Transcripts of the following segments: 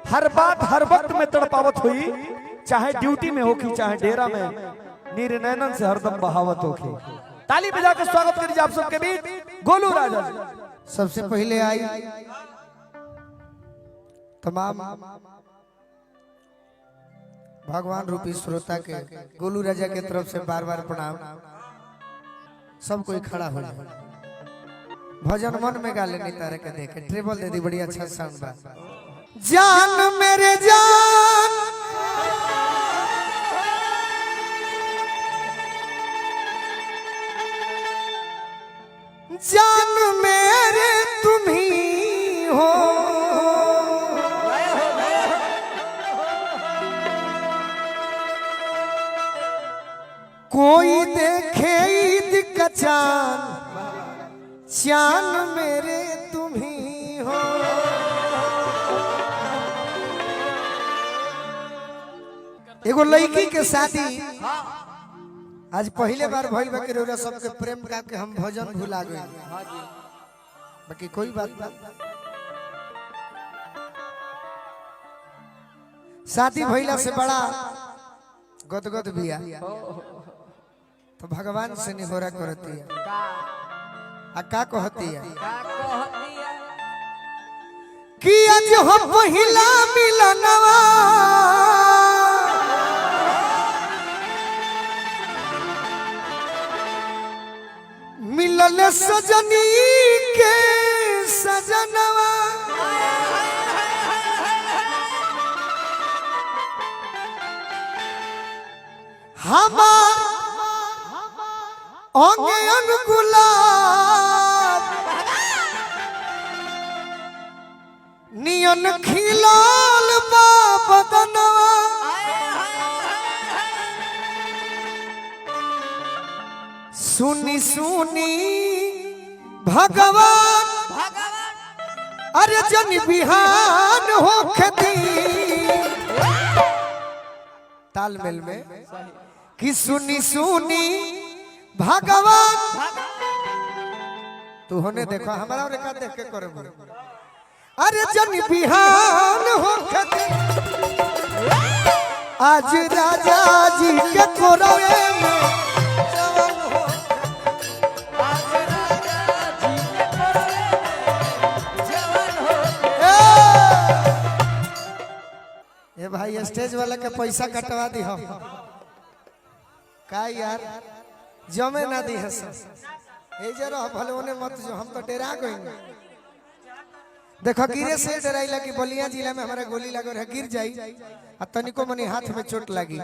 हर बात हर वक्त में तड़पावत हुई, चाहे ड्यूटी में होगी चाहे डेरा में, निर्नयन से हरदम बहावत होगी। ताली बजाकर स्वागत करिए आप सबके बीच गोलू राजा जी। सबसे पहले आई तमाम भगवान रूपी श्रोता के गोलू राजा के तरफ से बार बार प्रणाम। सब कोई खड़ा हो जाए, भजन मन में गा लेनी तारे के देखे ट्रेबल दे दी, बड़ी अच्छा साउंड बा। जान मेरे जान जान मेरे तुम ही हो, कोई देखे ईद का चांद, चांद मेरे तुम ही हो। एगो लड़की के शादी आज पहले बार भइल बा के सबके प्रेम का के हम भजन भुला गए। बाकी कोई बात ना, शादी भइला से बड़ा गदगद बिया तो भगवान से निहोरा करती है। आ का कहती है कि आज हो पहिला मिलनवा, मिलल सजनी के सजनवा, हमार अंग गुलाब नियन खिलाल बा बदनवा, सुनी सुनी भगवान अरे जन बिहान हो खती तालमेल में कि सुनी सुनी भगवान। तू होने देखो हमारा और का देख के करे बोल, अरे जन बिहान हो खती आज राजा जी के कोरवे में जवान हो, आज राजा जी के कोरवे में जवान हो। ए भाई स्टेज वाला के पैसा कटवा दी हो का यार, जमे ना दी है सब जरा भले होने मत जो, हम तो डरा गए। देखो गिरे से डराइला कि बलिया जिला में हमारा गोली लगा है, गिर जाई आ तनिको मनी हाथ में चोट लगी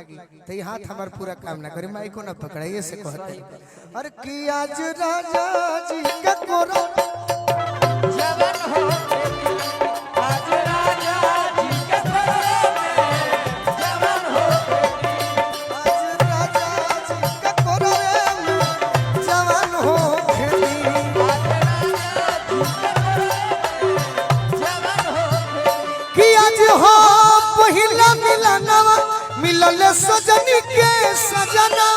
तो ये हाथ हमार पूरा काम ना करे, माई को ना पकड़ा ये से कहते। अरे कि आज राजा जी के कोरो जवान हो, आज राजा जी के कोरो जवान हो, आज राजा जी के कोरो जवान हो, कि आज हो पहिला मिलनवा, मिलल सजनी के सजना,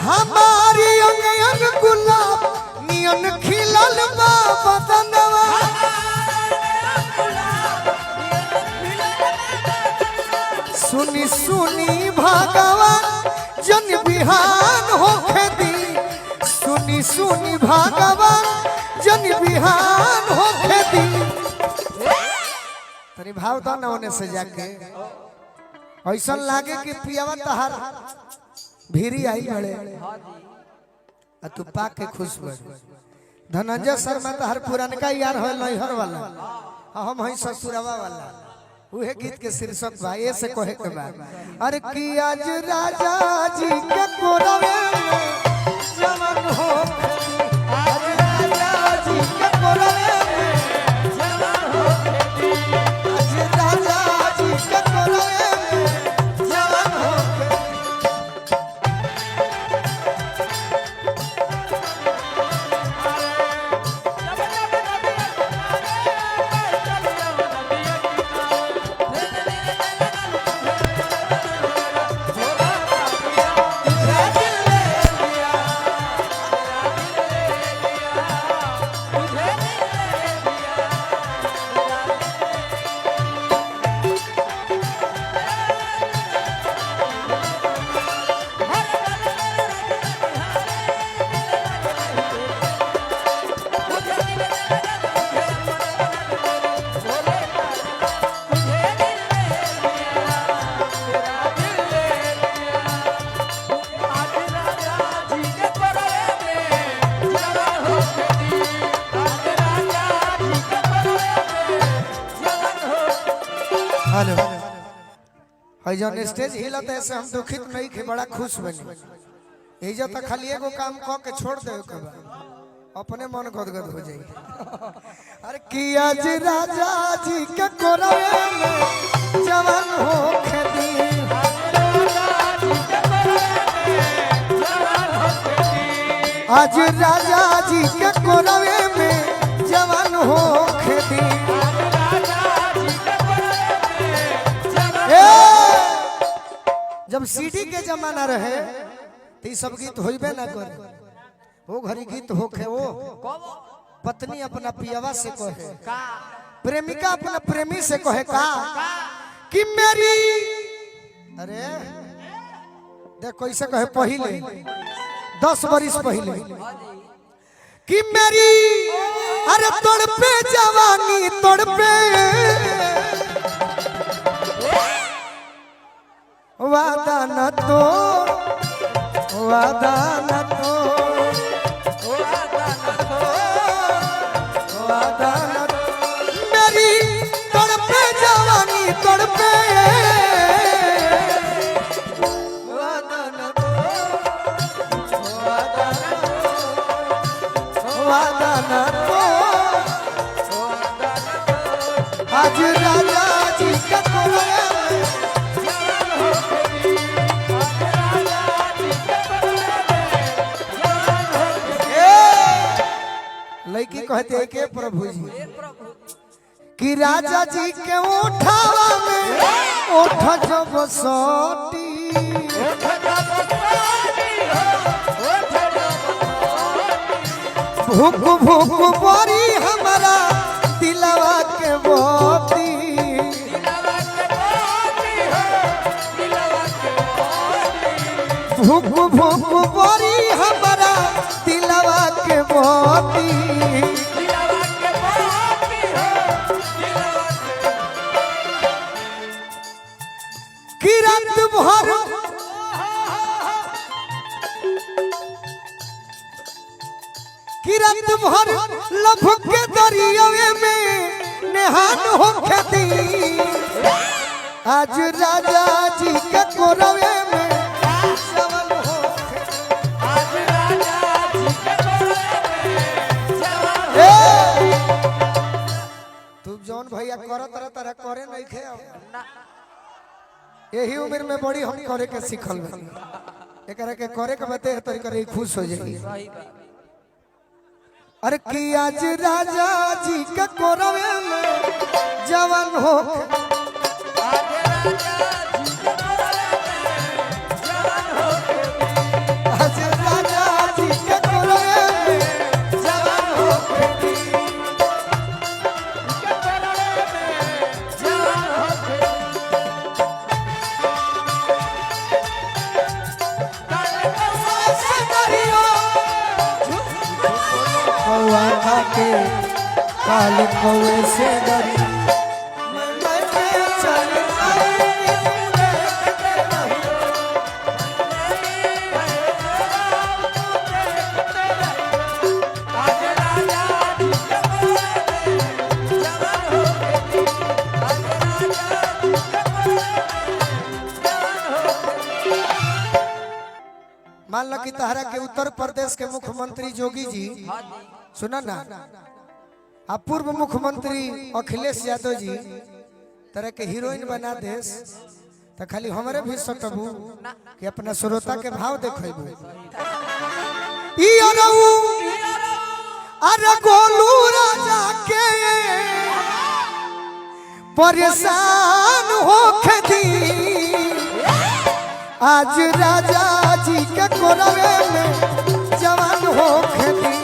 हमारी अंगन गुलाब नियन खिलल बा बदनवा, सुनी सुनी भगवान जन बिहान हो खेती, सुनी सुनी भगवान जन बिहान हो खेती। तनी भाव तो ना होने से जाके ऐसा लागे कि पियावा तहार भीरी आई बड़े आ तू पाक के खुश बड़। धनंजय शर्मा तहार पुरानका यार हो नैहर वाला, हम हई ससुरवा वाला, उहे गीत के शीर्षक बा ये से कहे के बा। अरे कि आज राजा जी के कोरवे में जवान हो, आज राजा जी के कोरवे में जवान हो, आज राजा जी के कोरवे में जवान हो। हेलो है जन स्टेज हिलत ऐसे हम दुखित नहीं थे, बड़ा खुश बनी। एजा तो खाली एगो काम क के छोड़ दे के बा, अपने मन गदगद हो जाई। अरे कि आज राजा जी के कोरवे में जवान हो खेती, आज राजा जी के कोरवे में जवान हो खेती। जब सीडी के जमाना रहे तो ये सब गीत होइबे ना करे। वो घरी गीत होखे वो पत्नी अपना पियावा से कहे, प्रेमिका अपना प्रेमी से कहे का कि मेरी, अरे देख कैसे कहे पहले 10 बरिस पहले कि मेरी, अरे तोड़ पे जवानी तोड़ पे वादा न तो, वादा न तो, वादा न तो, मेरी तड़पे जवानी तड़पे वादा न तो, वादा न तो, आज राजा जी का कोरवे लड़की कहते के प्रभु जी कि राजा जी के उठावा में उठ जब सोटी, भूख भूख बोरी हमारा दिलवा के बोती, भूख भूख बोरी हमारा दिलवा के बोती। कि रात भर लभ के दरियावे में नेहान हो खेती, आज राजा जी के कोरवे में जवान हो खेती, आज राजा जी के कोरवे में जवान हो। तू जौन भैया करत रह तरह करे नहीं खे, यही उम्र में बड़ी हम करे के सीखल बनी, एकरा के करे के बते तरी करे खुश हो जाई। अरे कि आज राजा जी के कोरवे में जवान हो, आज राजा जी के कोरवे में जवान हो, के काल कौवे से डरी मान लो कि तहरा के उत्तर प्रदेश के मुख्यमंत्री जोगी जी, सुना ना, आप पूर्व मुख्यमंत्री अखिलेश यादव जी तरह के हीरोइन बना देस तो खाली हमारे भी सटबू कि अपना श्रोता के भाव देखबू। अरे गोलू राजा के परेशान हो खेती, आज राजा जी के कोरवे में जवान हो खेती,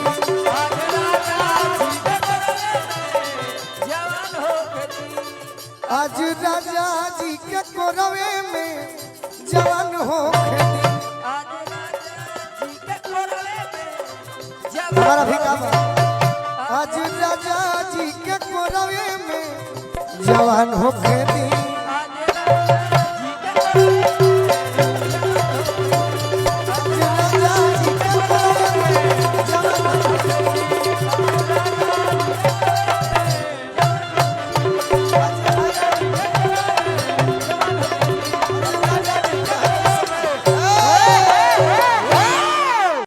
आज राजा जी के कोरवे में जवान हो खेती। हमारा भी काम है, आज राजा जी के कोरवे में जवान हो खेती।